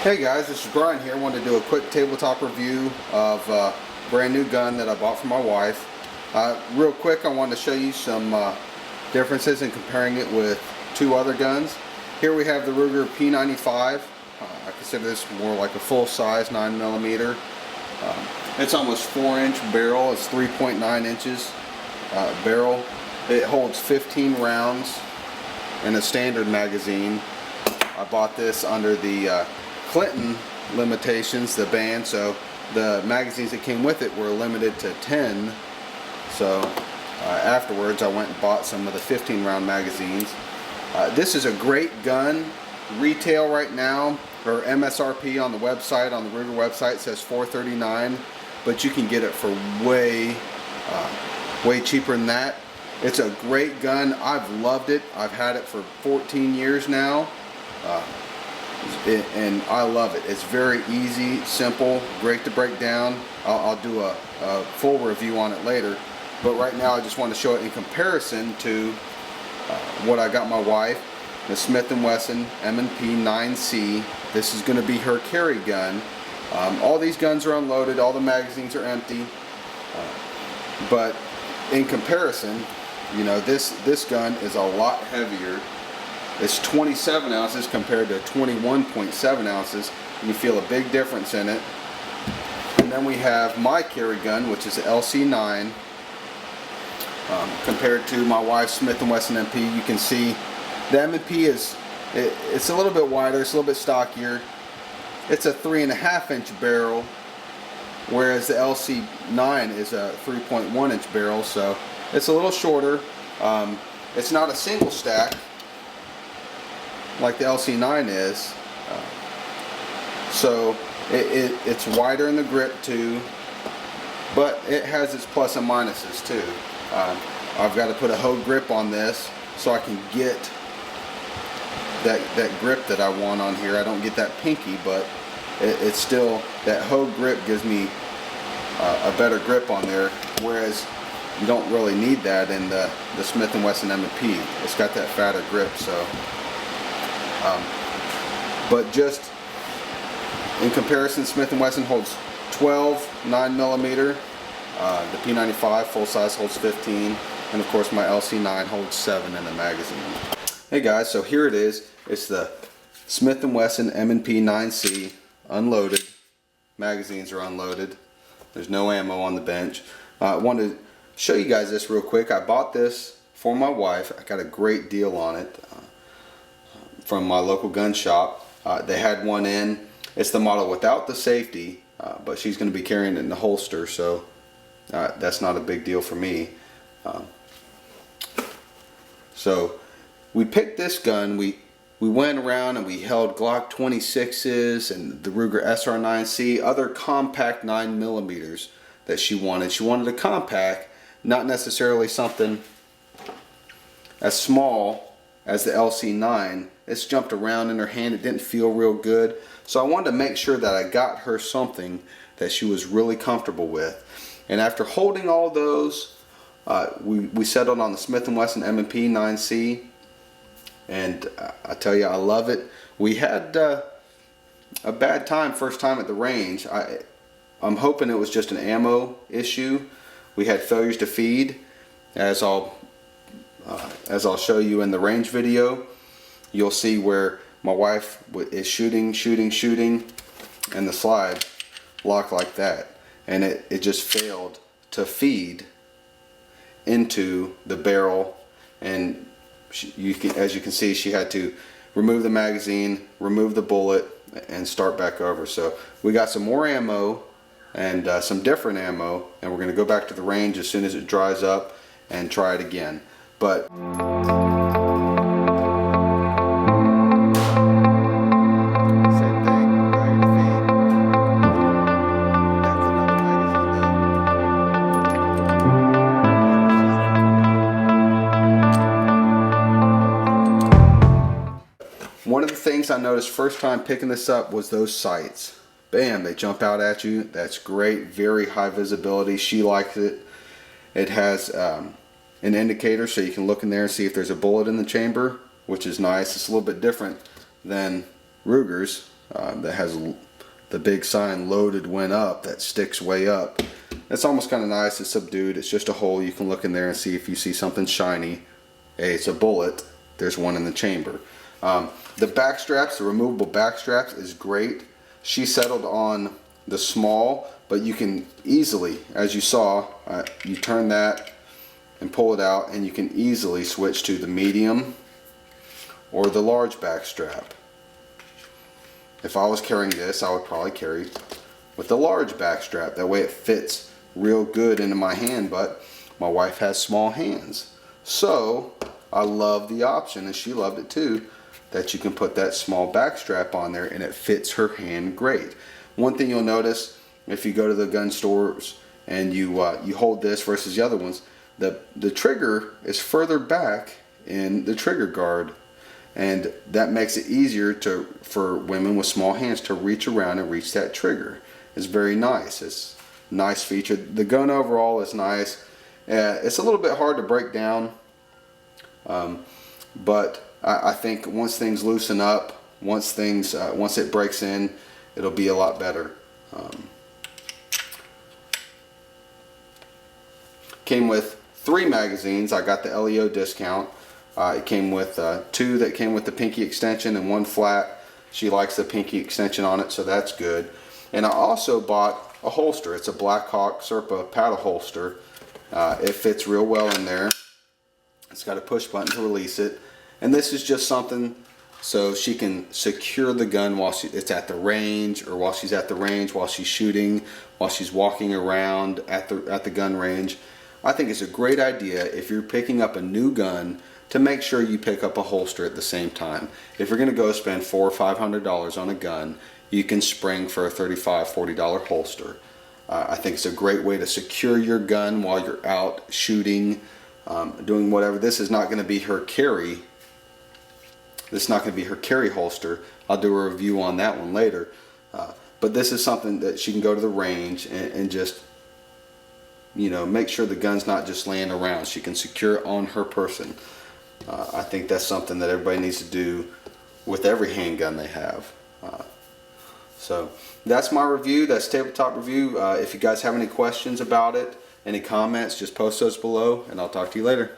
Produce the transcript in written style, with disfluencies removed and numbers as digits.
Hey guys, this is Brian here. I wanted to do a quick tabletop review of a brand new gun that I bought for my wife. Real quick, I wanted to show you some differences in comparing it with two other guns. Here we have the Ruger P95. I consider this more like a full-size 9mm. It's almost 4-inch barrel. It's 3.9 inches barrel. It holds 15 rounds in a standard magazine. I bought this under the Clinton limitations, the ban, so the magazines that came with it were limited to 10. So afterwards I went and bought some of the 15 round magazines. This is a great gun. Retail right now, or MSRP on the website, on the Ruger website, says $439, but you can get it for way cheaper than that. It's a great gun. I've loved it. I've had it for 14 years now. And I love it. It's very easy, simple, great to break down. I'll do a full review on it later, but right now I just want to show it in comparison to what I got my wife, the Smith and Wesson M&P9c. This is going to be her carry gun. All these guns are unloaded, all the magazines are empty, but in comparison, you know, this gun is a lot heavier. It's 27 ounces compared to 21.7 ounces. You feel a big difference in it. And then we have my carry gun, which is an LC9. Compared to my wife's Smith and Wesson M&P, you can see the M&P it's a little bit wider, it's a little bit stockier. It's a 3.5 inch barrel, whereas the LC9 is a 3.1 inch barrel, so it's a little shorter. It's not a single stack like the LC9 is, so it's wider in the grip too, but it has its plus and minuses too. I've got to put a hoe grip on this so I can get that grip that I want on here. I don't get that pinky, but it's still, that hoe grip gives me a better grip on there, whereas you don't really need that in the Smith and Wesson M&P. It's got that fatter grip, so but just in comparison, Smith and Wesson holds 12 9mm, the P95 full size holds 15, and of course my LC9 holds 7 in the magazine. Hey guys, so here it is. It's the Smith and Wesson M&P9c unloaded. Magazines are unloaded. There's no ammo on the bench. I wanted to show you guys this real quick. I bought this for my wife. I got a great deal on it from my local gun shop. They had one in. It's the model without the safety, but she's going to be carrying it in the holster, so that's not a big deal for me. So we picked this gun. We went around and we held Glock 26s and the Ruger SR9C, other compact 9mm that she wanted. She wanted a compact, not necessarily something as small as the LC9. It's jumped around in her hand. It didn't feel real good. So I wanted to make sure that I got her something that she was really comfortable with. And after holding all those, we settled on the Smith and Wesson M&P9c. And I tell you, I love it. We had a bad time first time at the range. I'm hoping it was just an ammo issue. We had failures to feed, as I'll show you in the range video. You'll see where my wife is shooting, and the slide locked like that, and it just failed to feed into the barrel, and as you can see, she had to remove the magazine, remove the bullet, and start back over. So we got some more ammo and some different ammo, and we're going to go back to the range as soon as it dries up and try it again. But one of the things I noticed first time picking this up was those sights. Bam, they jump out at you. That's great, very high visibility. She likes it. It has an indicator so you can look in there and see if there's a bullet in the chamber, which is nice. It's a little bit different than Ruger's. that has the big sign "loaded when up" that sticks way up. It's almost kind of nice. It's subdued. It's just a hole. You can look in there and see if you see something shiny. Hey, it's a bullet. There's one in the chamber. The back straps, the removable back straps, is great. She settled on the small, but you can easily, as you saw, you turn that and pull it out, and you can easily switch to the medium or the large back strap. If I was carrying this, I would probably carry with the large back strap. That way it fits real good into my hand, but my wife has small hands. So I love the option, and she loved it too, that you can put that small back strap on there and it fits her hand great. One thing you'll notice if you go to the gun stores and you hold this versus the other ones, the trigger is further back in the trigger guard, and that makes it easier for women with small hands to reach around and reach that trigger. It's very nice. It's a nice feature. The gun overall is nice. It's a little bit hard to break down, but I think once things loosen up, once it breaks in, it'll be a lot better. Came with 3 magazines. I got the LEO discount. It came with 2 that came with the pinky extension and 1 flat. She likes the pinky extension on it, so that's good. And I also bought a holster. It's a Blackhawk Serpa paddle holster. It fits real well in there. It's got a push button to release it. And this is just something so she can secure the gun while it's at the range, or while she's at the range, while she's shooting, while she's walking around at the gun range. I think it's a great idea if you're picking up a new gun to make sure you pick up a holster at the same time. If you're going to go spend $400 or $500 on a gun, you can spring for a $35, $40 holster. I think it's a great way to secure your gun while you're out shooting, doing whatever. This is not going to be her carry. This is not going to be her carry holster. I'll do a review on that one later. But this is something that she can go to the range and just, make sure the gun's not just laying around. She can secure it on her person. I think that's something that everybody needs to do with every handgun they have. So that's my review. That's tabletop review. If you guys have any questions about it, any comments, just post those below, and I'll talk to you later.